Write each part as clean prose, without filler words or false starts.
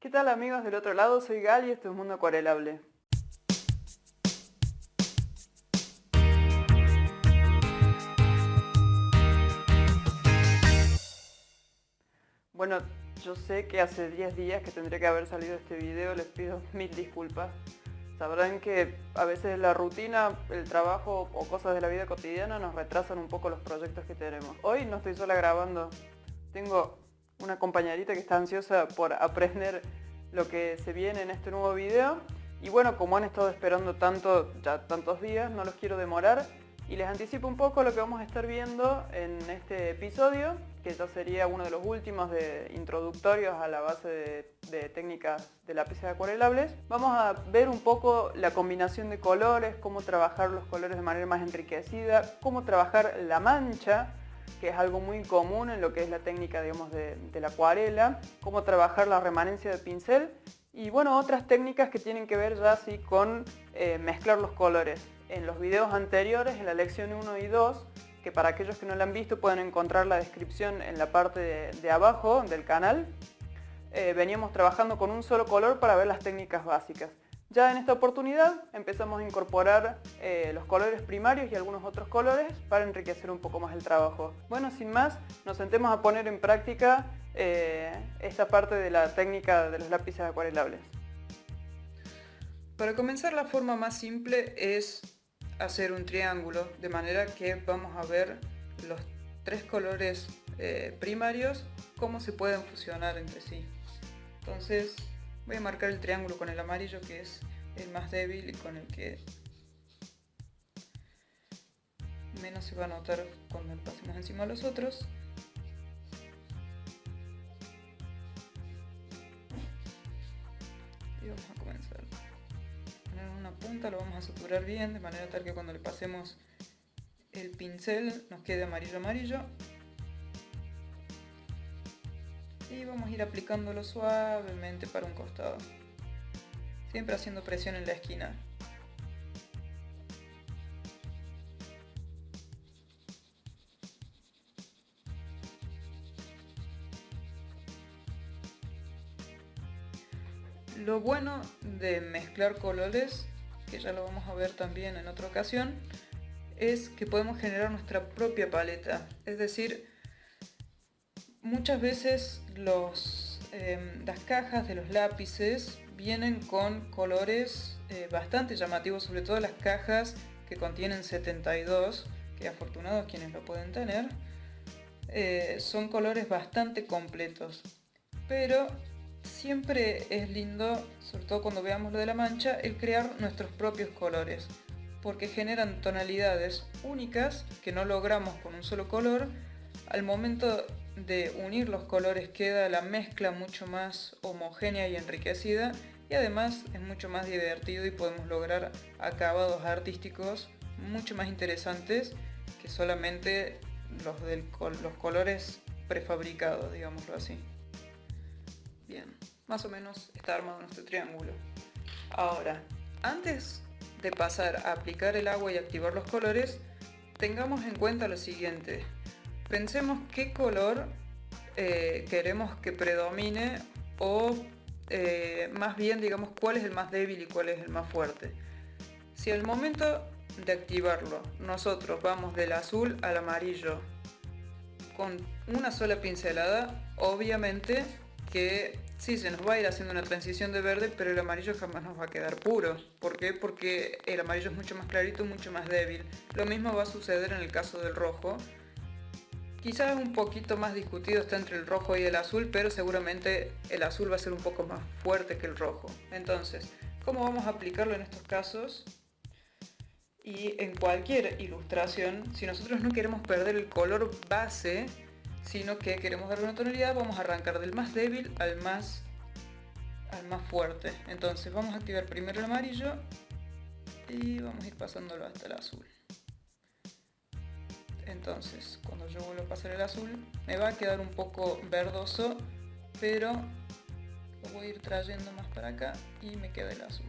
¿Qué tal amigos del otro lado? Soy Gal y esto es Mundo Acuarelable. Bueno, yo sé que hace 10 días que tendría que haber salido este video, les pido mil disculpas. Sabrán que a veces la rutina, el trabajo o cosas de la vida cotidiana nos retrasan un poco los proyectos que tenemos. Hoy no estoy sola grabando, tengo una compañerita que está ansiosa por aprender lo que se viene en este nuevo video. Y bueno, como han estado esperando ya tantos días, no los quiero demorar. Y les anticipo un poco lo que vamos a estar viendo en este episodio, que ya sería uno de los últimos introductorios a la base de técnicas de lápices acuarelables. Vamos a ver un poco la combinación de colores, cómo trabajar los colores de manera más enriquecida, cómo trabajar la mancha, que es algo muy común en lo que es la técnica, digamos, de la acuarela, cómo trabajar la remanencia de pincel y bueno, otras técnicas que tienen que ver ya así con mezclar los colores. En los videos anteriores, en la lección 1 y 2, que para aquellos que no la han visto pueden encontrar la descripción en la parte de abajo del canal, veníamos trabajando con un solo color para ver las técnicas básicas. Ya en esta oportunidad empezamos a incorporar los colores primarios y algunos otros colores para enriquecer un poco más el trabajo. Bueno, sin más, nos sentemos a poner en práctica esta parte de la técnica de los lápices acuarelables. Para comenzar, la forma más simple es hacer un triángulo, de manera que vamos a ver los tres colores primarios, cómo se pueden fusionar entre sí. Entonces voy a marcar el triángulo con el amarillo, que es el más débil y con el que menos se va a notar cuando le pasemos encima a los otros. Y vamos a comenzar a poner una punta, lo vamos a saturar bien, de manera tal que cuando le pasemos el pincel nos quede amarillo amarillo. Y vamos a ir aplicándolo suavemente para un costado, siempre haciendo presión en la esquina. Lo bueno de mezclar colores, que ya lo vamos a ver también en otra ocasión, es que podemos generar nuestra propia paleta. Es decir, muchas veces las cajas de los lápices vienen con colores bastante llamativos, sobre todo las cajas que contienen 72, que afortunados quienes lo pueden tener. Son colores bastante completos, pero siempre es lindo, sobre todo cuando veamos lo de la mancha, el crear nuestros propios colores, porque generan tonalidades únicas que no logramos con un solo color. Al momento de unir los colores queda la mezcla mucho más homogénea y enriquecida, y además es mucho más divertido y podemos lograr acabados artísticos mucho más interesantes que solamente los colores prefabricados, digámoslo así. Bien, más o menos está armado nuestro triángulo. Ahora, antes de pasar a aplicar el agua y activar los colores, tengamos en cuenta lo siguiente. Pensemos qué color queremos que predomine o más bien digamos cuál es el más débil y cuál es el más fuerte. Si al momento de activarlo nosotros vamos del azul al amarillo con una sola pincelada, obviamente que sí, se nos va a ir haciendo una transición de verde, pero el amarillo jamás nos va a quedar puro. ¿Por qué? Porque el amarillo es mucho más clarito, mucho más débil. Lo mismo va a suceder en el caso del rojo. Quizás un poquito más discutido está entre el rojo y el azul, pero seguramente el azul va a ser un poco más fuerte que el rojo. Entonces, ¿cómo vamos a aplicarlo en estos casos? Y en cualquier ilustración, si nosotros no queremos perder el color base, sino que queremos darle una tonalidad, vamos a arrancar del más débil al más fuerte. Entonces vamos a activar primero el amarillo y vamos a ir pasándolo hasta el azul. Entonces cuando yo vuelvo a pasar el azul me va a quedar un poco verdoso, pero lo voy a ir trayendo más para acá y me queda el azul.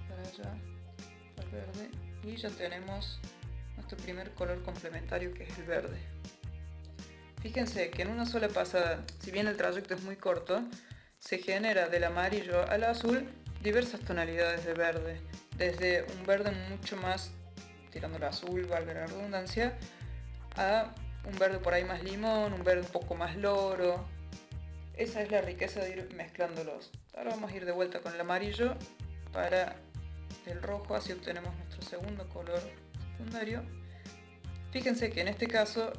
Para allá, para verde, y ya tenemos nuestro primer color complementario, que es el verde. Fíjense que en una sola pasada, si bien el trayecto es muy corto, se genera del amarillo al azul diversas tonalidades de verde, desde un verde mucho más tirando al azul, valga la redundancia, a un verde por ahí más limón, un verde un poco más loro. Esa es la riqueza de ir mezclándolos. Ahora vamos a ir de vuelta con el amarillo para el rojo, así obtenemos nuestro segundo color secundario. Fíjense que en este caso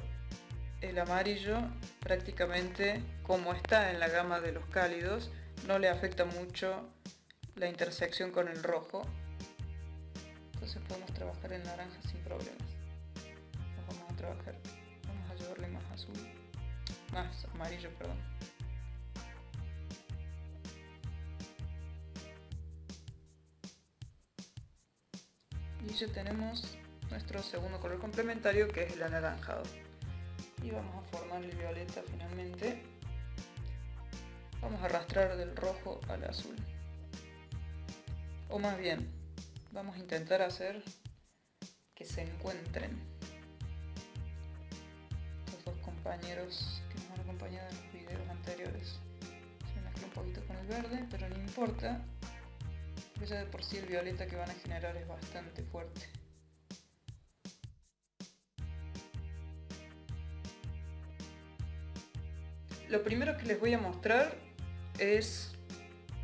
el amarillo prácticamente, como está en la gama de los cálidos, no le afecta mucho la intersección con el rojo, entonces podemos trabajar en naranja sin problemas. Vamos a llevarle más azul, más amarillo, perdón. Y ya tenemos nuestro segundo color complementario, que es el anaranjado. Y vamos a formar el violeta finalmente. Vamos a arrastrar del rojo al azul. O más bien, vamos a intentar hacer que se encuentren estos dos compañeros que nos han acompañado en los videos anteriores. Se mezcla un poquito con el verde, pero no importa, porque ya de por sí el violeta que van a generar es bastante fuerte. Lo primero que les voy a mostrar es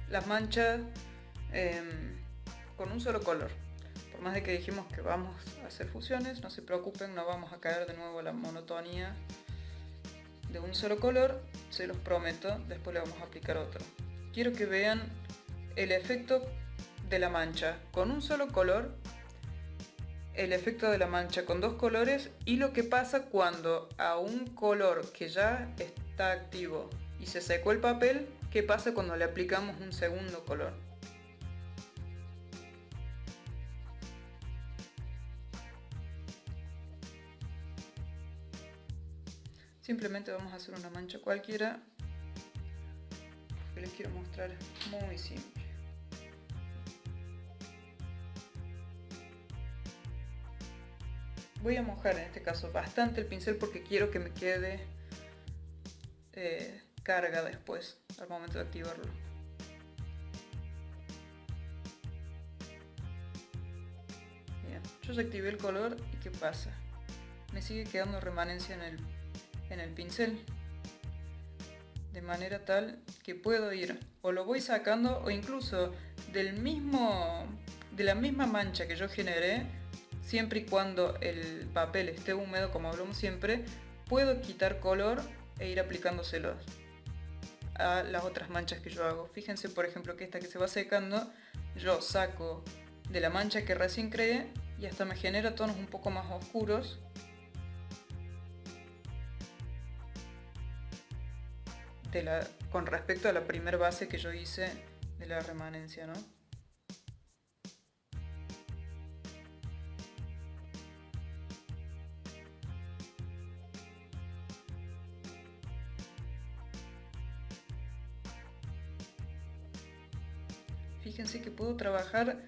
las manchas con un solo color. Por más de que dijimos que vamos a hacer fusiones, no se preocupen, no vamos a caer de nuevo a la monotonía de un solo color, se los prometo, después le vamos a aplicar otro. Quiero que vean el efecto de la mancha con un solo color, el efecto de la mancha con dos colores y lo que pasa cuando a un color que ya está activo y se secó el papel, qué pasa cuando le aplicamos un segundo color. Simplemente vamos a hacer una mancha cualquiera, que les quiero mostrar muy simple. Voy a mojar en este caso bastante el pincel porque quiero que me quede carga después, al momento de activarlo. Bien, yo ya activé el color y ¿qué pasa? Me sigue quedando remanencia en el pincel, de manera tal que puedo ir o lo voy sacando o incluso de la misma mancha que yo generé, siempre y cuando el papel esté húmedo, como hablamos siempre, puedo quitar color e ir aplicándoselos a las otras manchas que yo hago. Fíjense por ejemplo que esta que se va secando, yo saco de la mancha que recién creé y hasta me genera tonos un poco más oscuros. Con respecto a la primera base que yo hice de la remanencia, ¿no? Fíjense que puedo trabajar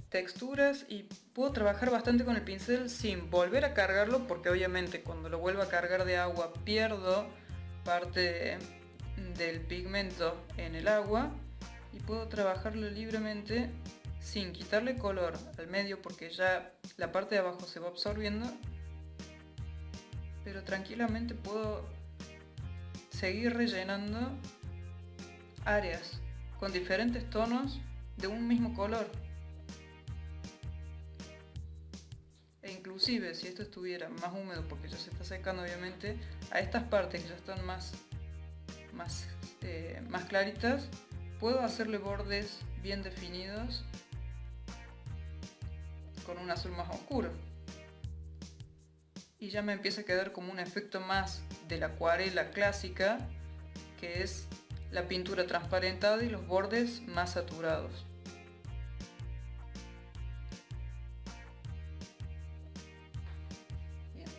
texturas y puedo trabajar bastante con el pincel sin volver a cargarlo, porque obviamente cuando lo vuelvo a cargar de agua pierdo parte del pigmento en el agua, y puedo trabajarlo libremente sin quitarle color al medio porque ya la parte de abajo se va absorbiendo, pero tranquilamente puedo seguir rellenando áreas con diferentes tonos de un mismo color. E inclusive si esto estuviera más húmedo, porque ya se está secando obviamente, a estas partes que ya están más claritas, puedo hacerle bordes bien definidos con un azul más oscuro. Y ya me empieza a quedar como un efecto más de la acuarela clásica, que es la pintura transparentada y los bordes más saturados. Bien.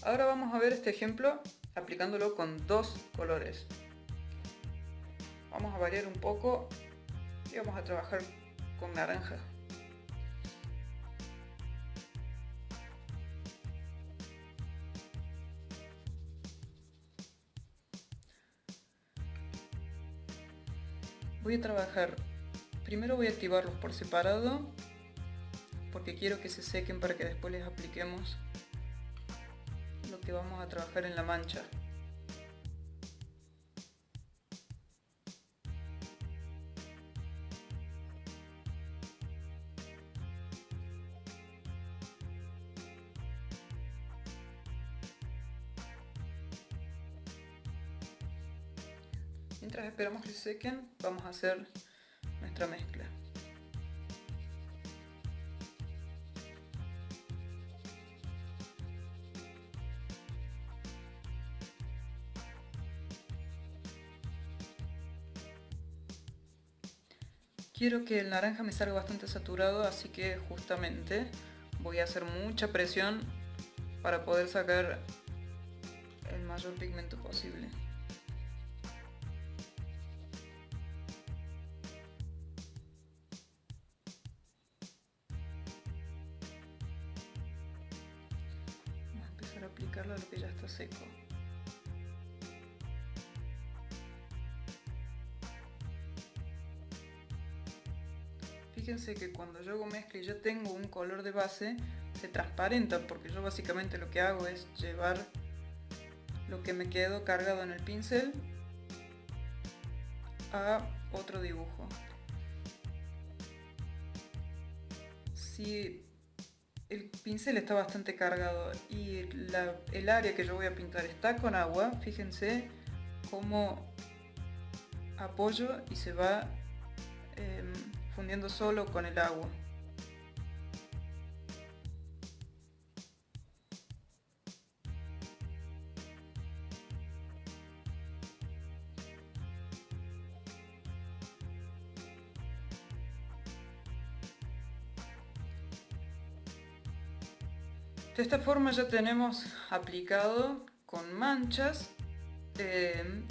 Ahora vamos a ver este ejemplo aplicándolo con dos colores. Vamos a variar un poco y vamos a trabajar con naranja. Voy a trabajar, primero voy a activarlos por separado, porque quiero que se sequen para que después les apliquemos lo que vamos a trabajar en la mancha. Mientras esperamos que se sequen, vamos a hacer nuestra mezcla. Quiero que el naranja me salga bastante saturado, así que justamente voy a hacer mucha presión para poder sacar el mayor pigmento posible. Vamos a empezar a aplicarlo a lo que ya está seco. Fíjense que cuando yo hago mezcla y ya tengo un color de base, se transparenta, porque yo básicamente lo que hago es llevar lo que me quedó cargado en el pincel a otro dibujo. Si el pincel está bastante cargado y el área que yo voy a pintar está con agua, fíjense cómo apoyo y se va fundiendo solo con el agua. De esta forma ya tenemos aplicado con manchas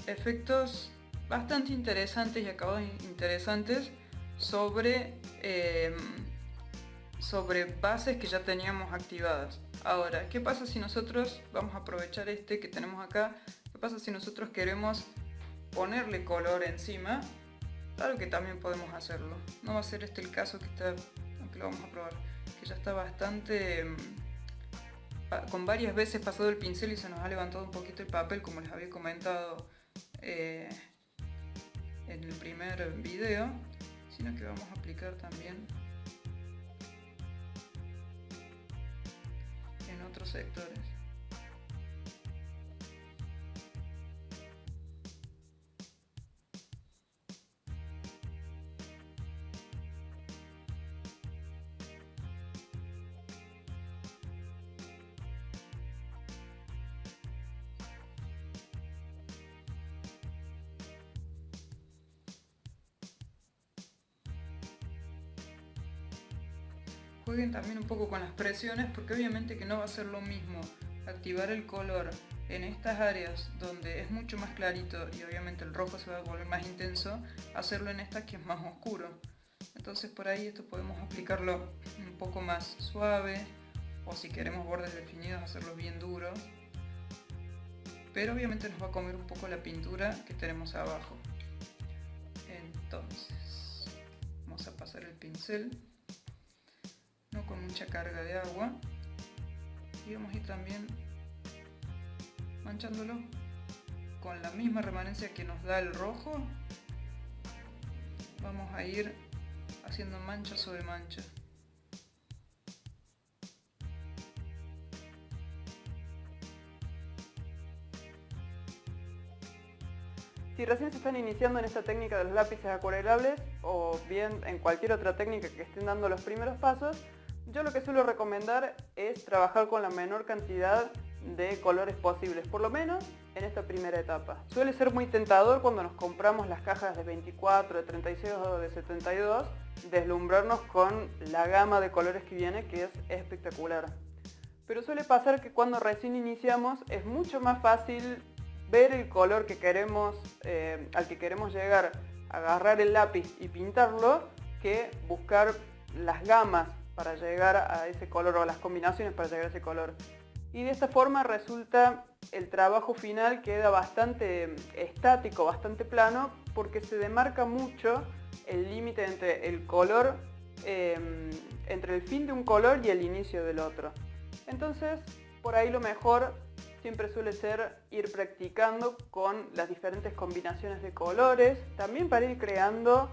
efectos bastante interesantes y acabados interesantes sobre bases que ya teníamos activadas. Ahora, ¿qué pasa si nosotros vamos a aprovechar este que tenemos acá? ¿Qué pasa si nosotros queremos ponerle color encima? Claro que también podemos hacerlo. No va a ser este el caso que está, aunque lo vamos a probar, que ya está bastante con varias veces pasado el pincel y se nos ha levantado un poquito el papel, como les había comentado en el primer video, sino que vamos a aplicar también en otros sectores. Jueguen también un poco con las presiones, porque obviamente que no va a ser lo mismo activar el color en estas áreas donde es mucho más clarito y obviamente el rojo se va a volver más intenso, hacerlo en estas que es más oscuro. Entonces por ahí esto podemos aplicarlo un poco más suave, o si queremos bordes definidos hacerlos bien duros, pero obviamente nos va a comer un poco la pintura que tenemos abajo. Entonces vamos a pasar el pincel, no con mucha carga de agua, y vamos a ir también manchándolo con la misma remanencia que nos da el rojo. Vamos a ir haciendo mancha sobre mancha. Si recién se están iniciando en esta técnica de los lápices acuarelables, o bien en cualquier otra técnica que estén dando los primeros pasos, yo lo que suelo recomendar es trabajar con la menor cantidad de colores posibles, por lo menos en esta primera etapa. Suele ser muy tentador cuando nos compramos las cajas de 24, de 36 o de 72, deslumbrarnos con la gama de colores que viene, que es espectacular. Pero suele pasar que cuando recién iniciamos es mucho más fácil ver el color que queremos, al que queremos llegar, agarrar el lápiz y pintarlo, que buscar las gamas para llegar a ese color, o las combinaciones para llegar a ese color. Y de esta forma resulta el trabajo final queda bastante estático, bastante plano, porque se demarca mucho el límite entre el color, entre el fin de un color y el inicio del otro. Entonces, por ahí lo mejor siempre suele ser ir practicando con las diferentes combinaciones de colores, también para ir creando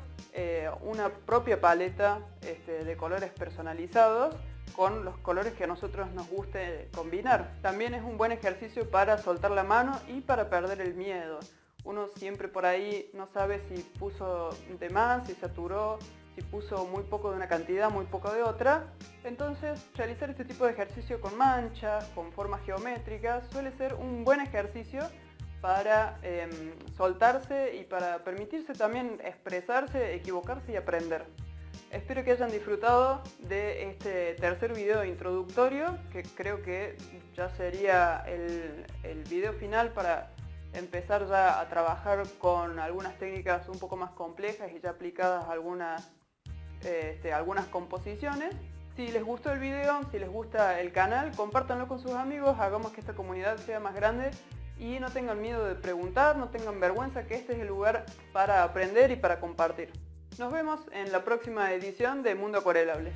una propia paleta de colores personalizados con los colores que a nosotros nos guste combinar. También es un buen ejercicio para soltar la mano y para perder el miedo. Uno siempre por ahí no sabe si puso de más, si saturó, si puso muy poco de una cantidad, muy poco de otra. Entonces, realizar este tipo de ejercicio con manchas, con formas geométricas, suele ser un buen ejercicio para soltarse y para permitirse también expresarse, equivocarse y aprender. Espero que hayan disfrutado de este tercer video introductorio, que creo que ya sería el video final para empezar ya a trabajar con algunas técnicas un poco más complejas y ya aplicadas a algunas composiciones. Si les gustó el video, si les gusta el canal, compártanlo con sus amigos, hagamos que esta comunidad sea más grande y no tengan miedo de preguntar, no tengan vergüenza, que este es el lugar para aprender y para compartir. Nos vemos en la próxima edición de Mundo Acuarelable.